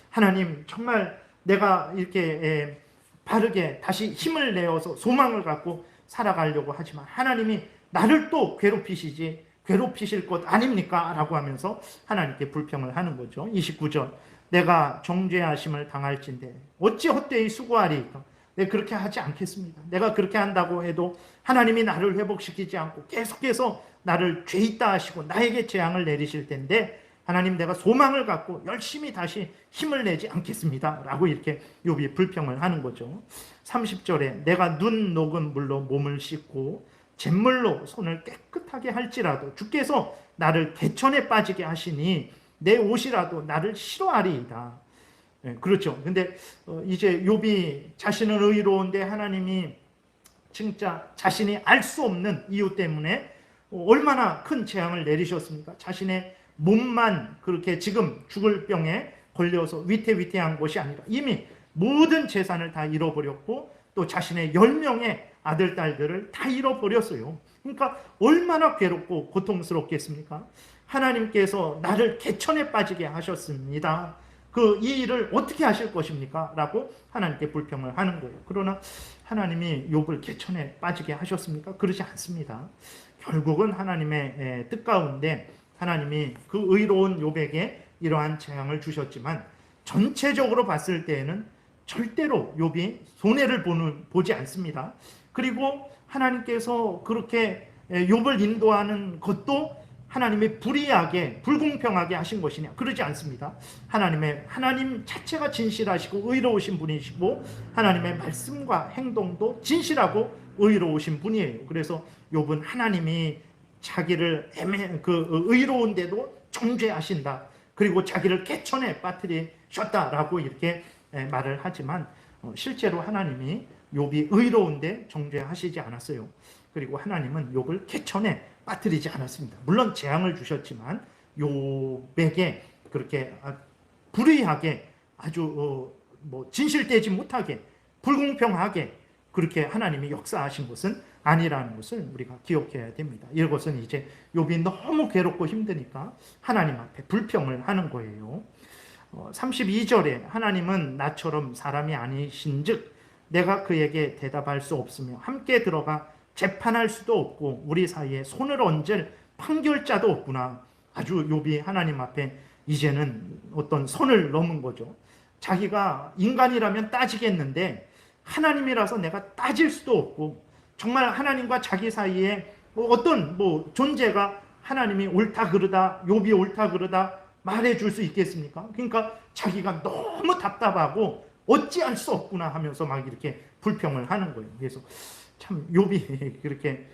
하나님, 정말 내가 이렇게 바르게 다시 힘을 내어서 소망을 갖고 살아가려고 하지만 하나님이 나를 또 괴롭히실 것 아닙니까? 라고 하면서 하나님께 불평을 하는 거죠. 29절, 내가 정죄하심을 당할진대 어찌 헛되이 수고하리이까? 내가 그렇게 하지 않겠습니다. 내가 그렇게 한다고 해도 하나님이 나를 회복시키지 않고 계속해서 나를 죄 있다 하시고 나에게 재앙을 내리실 텐데, 하나님, 내가 소망을 갖고 열심히 다시 힘을 내지 않겠습니다. 라고 이렇게 욥이 불평을 하는 거죠. 30절에 내가 눈 녹은 물로 몸을 씻고 잿물로 손을 깨끗하게 할지라도 주께서 나를 개천에 빠지게 하시니 내 옷이라도 나를 싫어하리이다. 네, 그렇죠. 근데 이제 욥이 자신은 의로운데 하나님이 진짜 자신이 알 수 없는 이유 때문에 얼마나 큰 재앙을 내리셨습니까? 자신의 몸만 그렇게 지금 죽을 병에 걸려서 위태위태한 것이 아니라 이미 모든 재산을 다 잃어버렸고 또 자신의 10명의 아들, 딸들을 다 잃어버렸어요. 그러니까 얼마나 괴롭고 고통스럽겠습니까? 하나님께서 나를 개천에 빠지게 하셨습니다. 이 일을 어떻게 하실 것입니까? 라고 하나님께 불평을 하는 거예요. 그러나 하나님이 욥을 개천에 빠지게 하셨습니까? 그러지 않습니다. 결국은 하나님의 뜻 가운데 하나님이 그 의로운 욥에게 이러한 재앙을 주셨지만 전체적으로 봤을 때에는 절대로 욥이 손해를 보지 않습니다. 그리고 하나님께서 그렇게 욥을 인도하는 것도 하나님의 불의하게 불공평하게 하신 것이냐? 그러지 않습니다. 하나님 자체가 진실하시고 의로우신 분이시고 하나님의 말씀과 행동도 진실하고 의로우신 분이에요. 그래서 욥은 하나님이 자기를 의로운데도 정죄하신다. 그리고 자기를 개천에 빠뜨리셨다라고 이렇게 말을 하지만 실제로 하나님이 욥이 의로운데 정죄하시지 않았어요. 그리고 하나님은 욥을 개천에 빠뜨리지 않았습니다. 물론 재앙을 주셨지만 욥에게 그렇게 불의하게 아주 진실되지 못하게 불공평하게 그렇게 하나님이 역사하신 것은 아니라는 것을 우리가 기억해야 됩니다. 이것은 이제 욥이 너무 괴롭고 힘드니까 하나님 앞에 불평을 하는 거예요. 32절에 하나님은 나처럼 사람이 아니신즉 내가 그에게 대답할 수 없으며 함께 들어가 재판할 수도 없고 우리 사이에 손을 얹을 판결자도 없구나. 아주 욥이 하나님 앞에 이제는 어떤 선을 넘은 거죠. 자기가 인간이라면 따지겠는데 하나님이라서 내가 따질 수도 없고 정말 하나님과 자기 사이에 어떤 존재가 하나님이 옳다 그르다 욥이 옳다 그르다 말해줄 수 있겠습니까? 그러니까 자기가 너무 답답하고 어찌할 수 없구나 하면서 막 이렇게 불평을 하는 거예요. 그래서 참 욥이 그렇게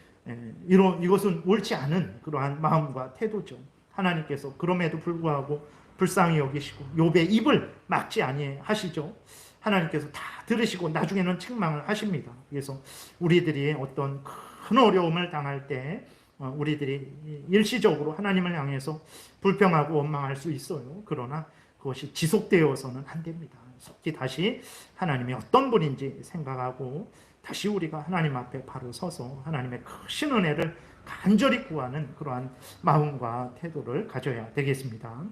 이것은 옳지 않은 그러한 마음과 태도죠. 하나님께서 그럼에도 불구하고 불쌍히 여기시고 욥의 입을 막지 아니하시죠. 하나님께서 다 들으시고 나중에는 책망을 하십니다. 그래서 우리들이 어떤 큰 어려움을 당할 때 우리들이 일시적으로 하나님을 향해서 불평하고 원망할 수 있어요. 그러나 그것이 지속되어서는 안 됩니다. 속히 다시 하나님이 어떤 분인지 생각하고 다시 우리가 하나님 앞에 바로 서서 하나님의 크신 은혜를 간절히 구하는 그러한 마음과 태도를 가져야 되겠습니다.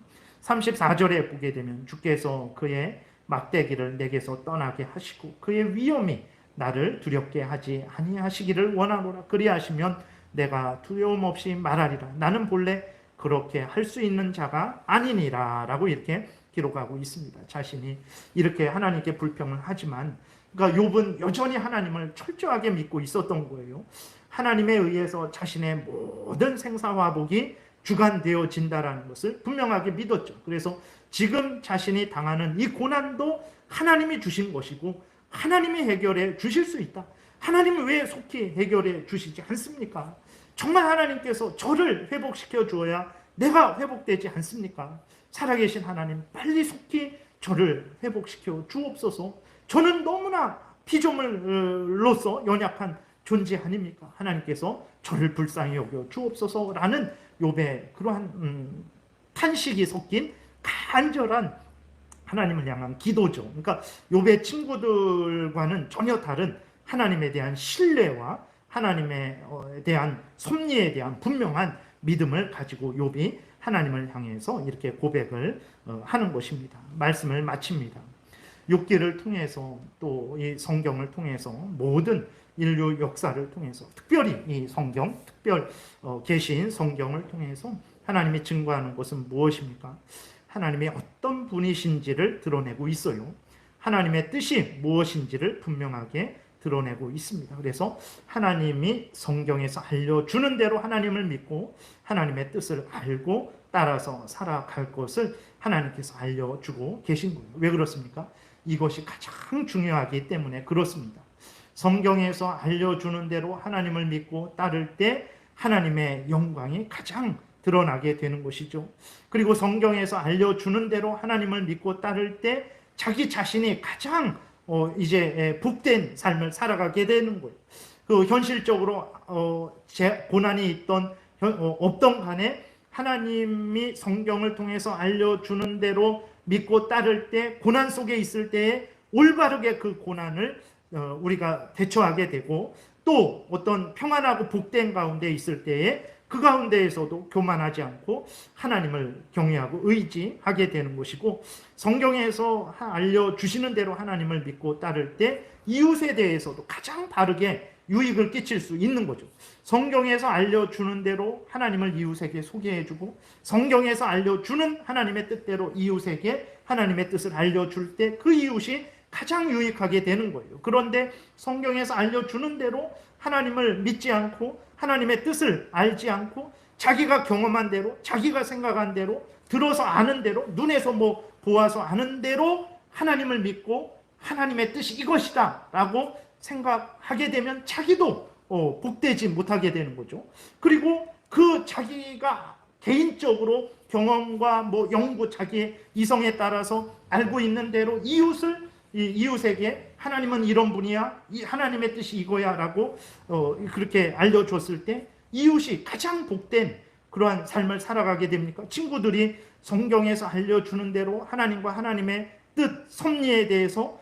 34절에 보게 되면 주께서 그의 막대기를 내게서 떠나게 하시고 그의 위엄이 나를 두렵게 하지 아니하시기를 원하노라. 그리하시면 내가 두려움 없이 말하리라. 나는 본래 그렇게 할 수 있는 자가 아니니라. 라고 이렇게 기록하고 있습니다. 자신이 이렇게 하나님께 불평을 하지만 그러니까 욥은 여전히 하나님을 철저하게 믿고 있었던 거예요. 하나님에 의해서 자신의 모든 생사화복이 주관되어진다라는 것을 분명하게 믿었죠. 그래서 지금 자신이 당하는 이 고난도 하나님이 주신 것이고 하나님이 해결해 주실 수 있다. 하나님은 왜 속히 해결해 주시지 않습니까? 정말 하나님께서 저를 회복시켜 주어야 내가 회복되지 않습니까? 살아계신 하나님, 빨리 속히 저를 회복시켜 주옵소서. 저는 너무나 피조물로서 연약한 존재 아닙니까? 하나님께서 저를 불쌍히 여겨 주옵소서라는 욥의 그러한 탄식이 섞인 간절한 하나님을 향한 기도죠. 그러니까 욥의 친구들과는 전혀 다른 하나님에 대한 신뢰와 하나님에 대한 섭리에 대한 분명한 믿음을 가지고 욥이 하나님을 향해서 이렇게 고백을 하는 것입니다. 말씀을 마칩니다. 욥기를 통해서 또 이 성경을 통해서 모든 인류 역사를 통해서 특별히 이 성경, 특별 계시인 성경을 통해서 하나님이 증거하는 것은 무엇입니까? 하나님이 어떤 분이신지를 드러내고 있어요. 하나님의 뜻이 무엇인지를 분명하게 드러내고 있습니다. 그래서 하나님이 성경에서 알려주는 대로 하나님을 믿고 하나님의 뜻을 알고 따라서 살아갈 것을 하나님께서 알려주고 계신 거예요. 왜 그렇습니까? 이것이 가장 중요하기 때문에 그렇습니다. 성경에서 알려주는 대로 하나님을 믿고 따를 때 하나님의 영광이 가장 드러나게 되는 것이죠. 그리고 성경에서 알려주는 대로 하나님을 믿고 따를 때 자기 자신이 가장 이제 복된 삶을 살아가게 되는 거예요. 그 현실적으로 고난이 있던 없던 간에 하나님이 성경을 통해서 알려주는 대로 믿고 따를 때 고난 속에 있을 때에 올바르게 그 고난을 우리가 대처하게 되고 또 어떤 평안하고 복된 가운데 있을 때에 그 가운데에서도 교만하지 않고 하나님을 경외하고 의지하게 되는 것이고 성경에서 알려주시는 대로 하나님을 믿고 따를 때 이웃에 대해서도 가장 바르게 유익을 끼칠 수 있는 거죠. 성경에서 알려주는 대로 하나님을 이웃에게 소개해주고 성경에서 알려주는 하나님의 뜻대로 이웃에게 하나님의 뜻을 알려줄 때 그 이웃이 가장 유익하게 되는 거예요. 그런데 성경에서 알려주는 대로 하나님을 믿지 않고 하나님의 뜻을 알지 않고 자기가 경험한 대로 자기가 생각한 대로 들어서 아는 대로 눈에서 보아서 아는 대로 하나님을 믿고 하나님의 뜻이 이것이다 라고 생각하게 되면 자기도 복되지 못하게 되는 거죠. 그리고 그 자기가 개인적으로 경험과 연구 자기의 이성에 따라서 알고 있는 대로 이웃에게 하나님은 이런 분이야, 하나님의 뜻이 이거야 라고 그렇게 알려줬을 때 이웃이 가장 복된 그러한 삶을 살아가게 됩니까? 친구들이 성경에서 알려주는 대로 하나님과 하나님의 뜻, 섭리에 대해서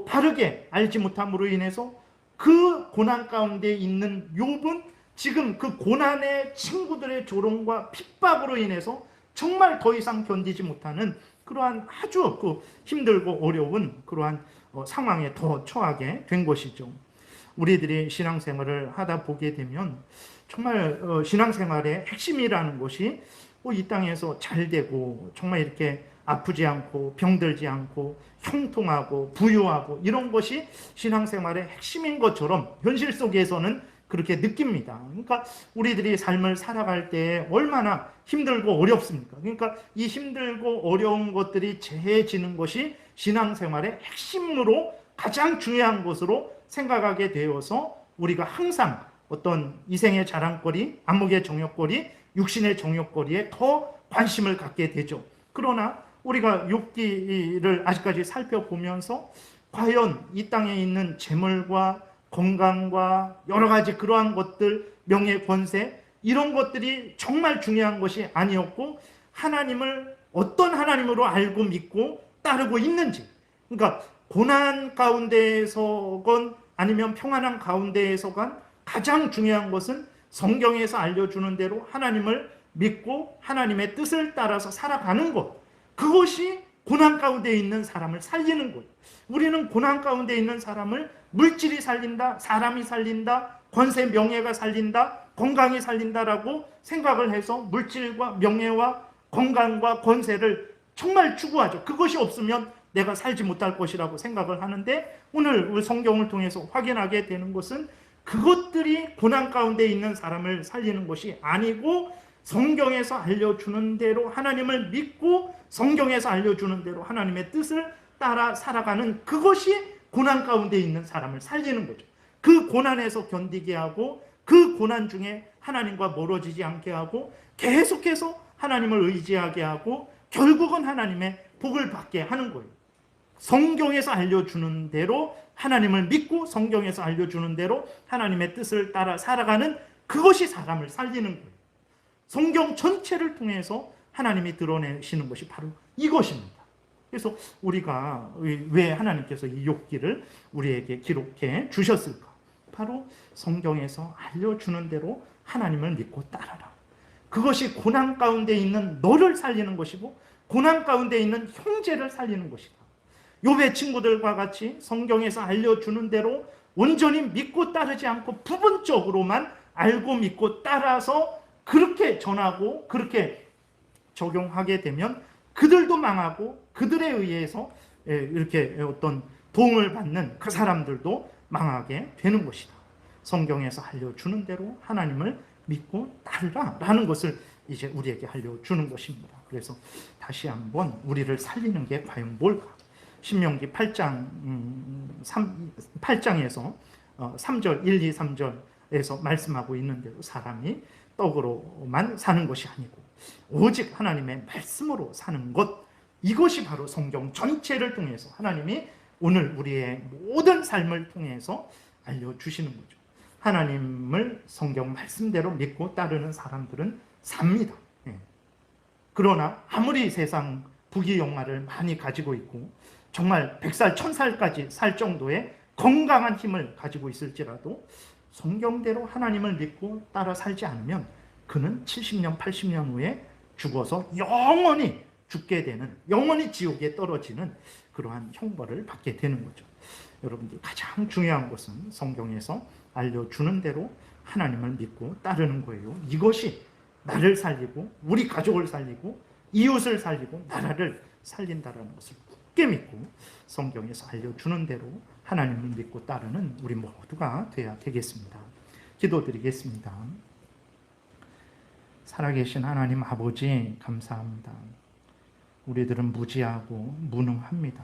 바르게 알지 못함으로 인해서 그 고난 가운데 있는 욥은 지금 그 고난의 친구들의 조롱과 핍박으로 인해서 정말 더 이상 견디지 못하는 그러한 아주 힘들고 어려운 그러한 상황에 더 처하게 된 것이죠. 우리들이 신앙생활을 하다 보게 되면 정말 신앙생활의 핵심이라는 것이 이 땅에서 잘 되고 정말 이렇게 아프지 않고 병들지 않고 형통하고 부유하고 이런 것이 신앙생활의 핵심인 것처럼 현실 속에서는 그렇게 느낍니다. 그러니까 우리들이 삶을 살아갈 때 얼마나 힘들고 어렵습니까? 그러니까 이 힘들고 어려운 것들이 제해지는 것이 신앙생활의 핵심으로 가장 중요한 것으로 생각하게 되어서 우리가 항상 어떤 이생의 자랑거리, 안목의 정욕거리, 육신의 정욕거리에 더 관심을 갖게 되죠. 그러나 우리가 욥기를 아직까지 살펴보면서 과연 이 땅에 있는 재물과 건강과 여러 가지 그러한 것들, 명예, 권세 이런 것들이 정말 중요한 것이 아니었고 하나님을 어떤 하나님으로 알고 믿고 따르고 있는지, 그러니까 고난 가운데에서건 아니면 평안한 가운데에서건 가장 중요한 것은 성경에서 알려주는 대로 하나님을 믿고 하나님의 뜻을 따라서 살아가는 것, 그것이 고난 가운데 있는 사람을 살리는 거예요. 우리는 고난 가운데 있는 사람을 물질이 살린다, 사람이 살린다, 권세 명예가 살린다, 건강이 살린다라고 생각을 해서 물질과 명예와 건강과 권세를 정말 추구하죠. 그것이 없으면 내가 살지 못할 것이라고 생각을 하는데 오늘 우리 성경을 통해서 확인하게 되는 것은 그것들이 고난 가운데 있는 사람을 살리는 것이 아니고 성경에서 알려주는 대로 하나님을 믿고 성경에서 알려주는 대로 하나님의 뜻을 따라 살아가는 그것이 고난 가운데 있는 사람을 살리는 거죠. 그 고난에서 견디게 하고 그 고난 중에 하나님과 멀어지지 않게 하고 계속해서 하나님을 의지하게 하고 결국은 하나님의 복을 받게 하는 거예요. 성경에서 알려주는 대로 하나님을 믿고 성경에서 알려주는 대로 하나님의 뜻을 따라 살아가는 그것이 사람을 살리는 거예요. 성경 전체를 통해서 하나님이 드러내시는 것이 바로 이것입니다. 그래서 우리가 왜 하나님께서 이 욥기를 우리에게 기록해 주셨을까? 바로 성경에서 알려주는 대로 하나님을 믿고 따라라. 그것이 고난 가운데 있는 너를 살리는 것이고 고난 가운데 있는 형제를 살리는 것이다. 욥의 친구들과 같이 성경에서 알려주는 대로 온전히 믿고 따르지 않고 부분적으로만 알고 믿고 따라서 그렇게 전하고 그렇게 적용하게 되면 그들도 망하고 그들에 의해서 이렇게 어떤 도움을 받는 그 사람들도 망하게 되는 것이다. 성경에서 알려주는 대로 하나님을 믿고 따르라 라는 것을 이제 우리에게 알려주는 것입니다. 그래서 다시 한번 우리를 살리는 게 과연 뭘까? 신명기 8장에서 3절, 1, 2, 3절에서 말씀하고 있는 대로 사람이 떡으로만 사는 것이 아니고 오직 하나님의 말씀으로 사는 것, 이것이 바로 성경 전체를 통해서 하나님이 오늘 우리의 모든 삶을 통해서 알려주시는 거죠. 하나님을 성경 말씀대로 믿고 따르는 사람들은 삽니다. 그러나 아무리 세상 부귀영화를 많이 가지고 있고 정말 100살, 1000살까지 살 정도의 건강한 힘을 가지고 있을지라도 성경대로 하나님을 믿고 따라 살지 않으면 그는 70년, 80년 후에 죽어서 영원히 죽게 되는, 영원히 지옥에 떨어지는 그러한 형벌을 받게 되는 거죠. 여러분들 가장 중요한 것은 성경에서 알려주는 대로 하나님을 믿고 따르는 거예요. 이것이 나를 살리고 우리 가족을 살리고 이웃을 살리고 나라를 살린다는 것을 굳게 믿고 성경에서 알려주는 대로 하나님을 믿고 따르는 우리 모두가 되어야 되겠습니다. 기도드리겠습니다. 살아계신 하나님 아버지 감사합니다. 우리들은 무지하고 무능합니다.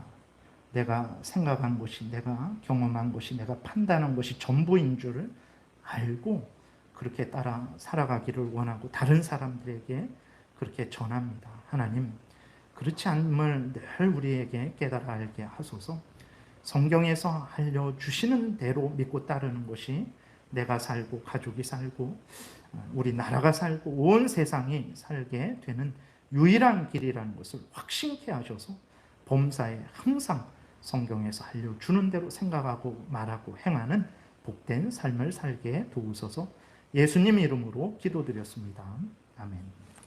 내가 생각한 것이, 내가 경험한 것이, 내가 판단한 것이 전부인 줄 알고 그렇게 따라 살아가기를 원하고 다른 사람들에게 그렇게 전합니다. 하나님, 그렇지 않음을 늘 우리에게 깨달아 알게 하소서. 성경에서 알려주시는 대로 믿고 따르는 것이 내가 살고 가족이 살고 우리 나라가 살고 온 세상이 살게 되는 유일한 길이라는 것을 확신케 하셔서 범사에 항상 성경에서 알려주는 대로 생각하고 말하고 행하는 복된 삶을 살게 도우소서. 예수님 이름으로 기도드렸습니다. 아멘.